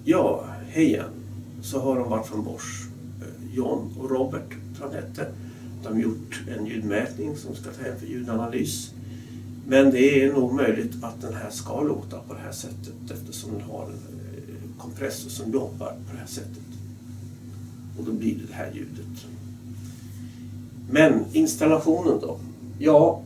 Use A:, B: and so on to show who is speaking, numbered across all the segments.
A: Ja, hej igen. Så har de varit från Bosch. John och Robert tror jag hette. De har gjort en ljudmätning som ska ta hem för ljudanalys. Men det är nog möjligt att den här ska låta på det här sättet eftersom den har en kompressor som jobbar på det här sättet. Och då blir det här ljudet. Men installationen då? Ja,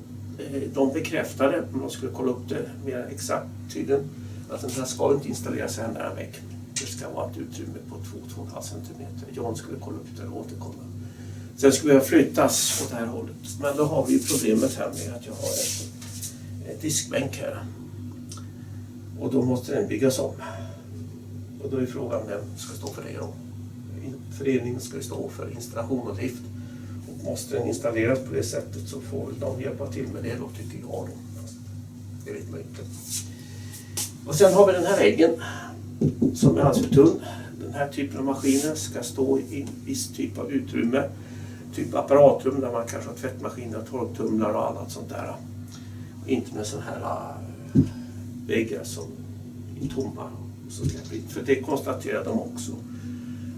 A: de bekräftade, om de skulle kolla upp det mer exakt tydligen, att den här ska inte installeras här nära väggen. Det ska vara ett utrymme på 2-2,5 cm. John skulle kolla upp det och återkomma. Sen skulle jag flyttas åt det här hållet. Men då har vi ju problemet här med att jag har en diskbänk här. Och då måste den byggas om. Och då är frågan vem ska stå för det då? Föreningen ska stå för installation och drift. Och måste den installeras på det sättet så får de hjälpa till med det då, tycker jag då. Det vet man inte. Och sen har vi den här väggen som är alldeles för tunn. Den här typen av maskiner ska stå i en viss typ av utrymme. Typ apparatrum där man kanske har tvättmaskiner, torktumlare och annat sånt där. Och inte med sådana här väggar som är tomma. För det konstaterar de också.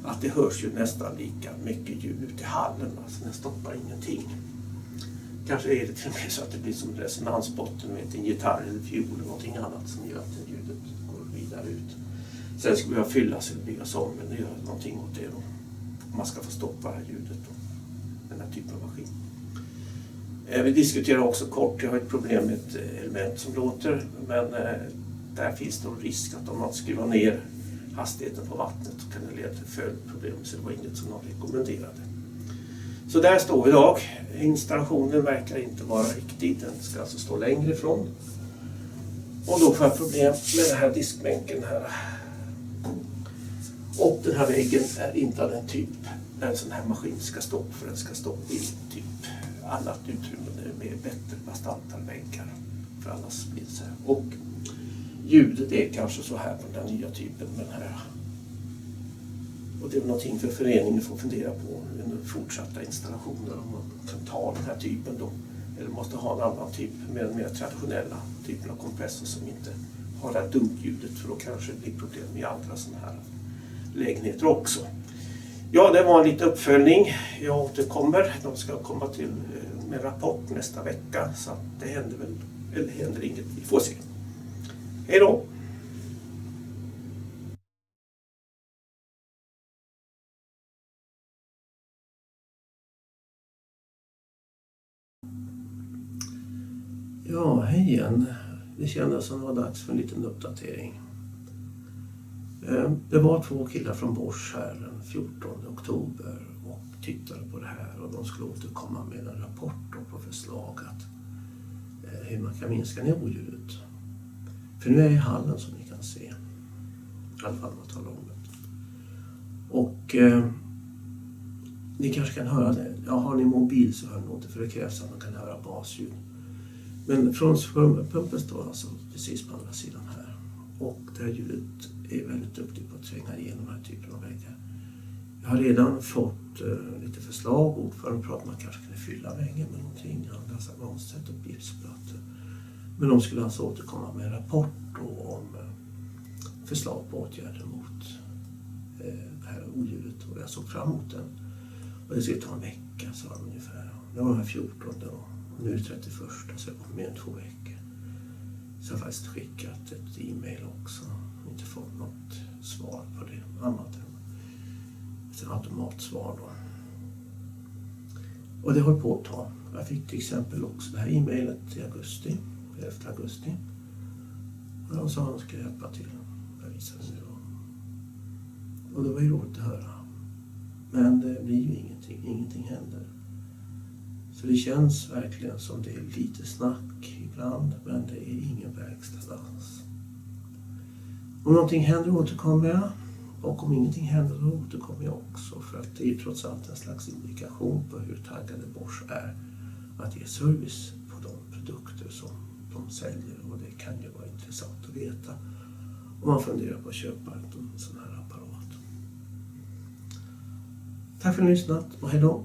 A: Att det hörs ju nästan lika mycket ljud ut i hallen. Alltså den stoppar ingenting. Kanske är det till och med så att det blir som resonansbotten med en gitarr eller fiol eller någonting annat som gör att ljudet går vidare ut. Sen skulle jag fyllas eller byggas om eller göra någonting åt det då. Man ska få stoppa det här ljudet då. Den här typen av maskin. Vi diskuterar också kort, jag har ett problem med ett element som låter. Men där finns det en risk att om man skruvar ner hastigheten på vattnet så kan det leda till följdproblem. Så det var inget som någon rekommenderade. Så där står vi idag. Installationen verkar inte vara riktig. Den ska alltså stå längre ifrån. Och då får jag problem med den här diskbänken här. Och den här väggen är inte av den typ där en sån här maskin ska stå. För den ska stå i typ annat utrymme med bättre bastaltarväggar. För annars blir det så här. Och ljudet är kanske så här på den här nya typen med den här. Och det är någonting för föreningen får fundera på under fortsatta installationer om man kan ta den här typen då. Eller måste ha en annan typ med den mer traditionella typen av kompressor som inte har det här dunkljudet för då kanske det blir problem med andra sådana här lägenheter också. Ja, det var en liten uppföljning. Jag återkommer. De ska komma till med rapport nästa vecka så att det händer väl, eller händer inget. Vi får se. Hej då! Ja, hej igen. Det kändes som det var dags för en liten uppdatering. Det var 2 killar från Bosch här den 14 oktober och tittade på det här och de skulle återkomma med en rapport på förslag att hur man kan minska ner oljudet. För nu är jag i hallen som ni kan se. I alla fall om man talar om det. Och ni kanske kan höra det. Ja, har ni mobil så hör ni inte för det krävs att man kan höra basljud. Men från pumpen står alltså precis på andra sidan här. Och det här ljudet är väldigt duktigt på att tränga igenom den här typen av väggar. Jag har redan fått lite förslag. Ordförande pratar man kanske kan fylla väggen med någonting. Andra sagonssätt och gipsplattor. Men de skulle alltså återkomma med en rapport om förslag på åtgärder mot det här oljudet. Och jag såg fram emot den. Och det skulle ta en vecka sa de ungefär. Det var den här 14 och nu är det 31 så jag har mer än 2 veckor. Så jag har faktiskt skickat ett e-mail också. Inte fått något svar på det annat än ett automatsvar då. Och det håller på att ta. Jag fick till exempel också det här e-mailet i augusti. 11 augusti. Och de sa att de ska hjälpa till. Jag visar det nu. Och det var ju roligt att höra. Men det blir ju ingenting. Ingenting händer. Så det känns verkligen som det är lite snack ibland. Men det är ingen verkstad alls. Om någonting händer återkommer jag. Och om ingenting händer då återkommer jag också. För att det är trots allt en slags indikation på hur taggade Bosch är att ge service på de produkter som de säljer. Och det kan ju vara intressant att veta om man funderar på att köpa en sån här apparat. Tack för att ni har lyssnat och hej då!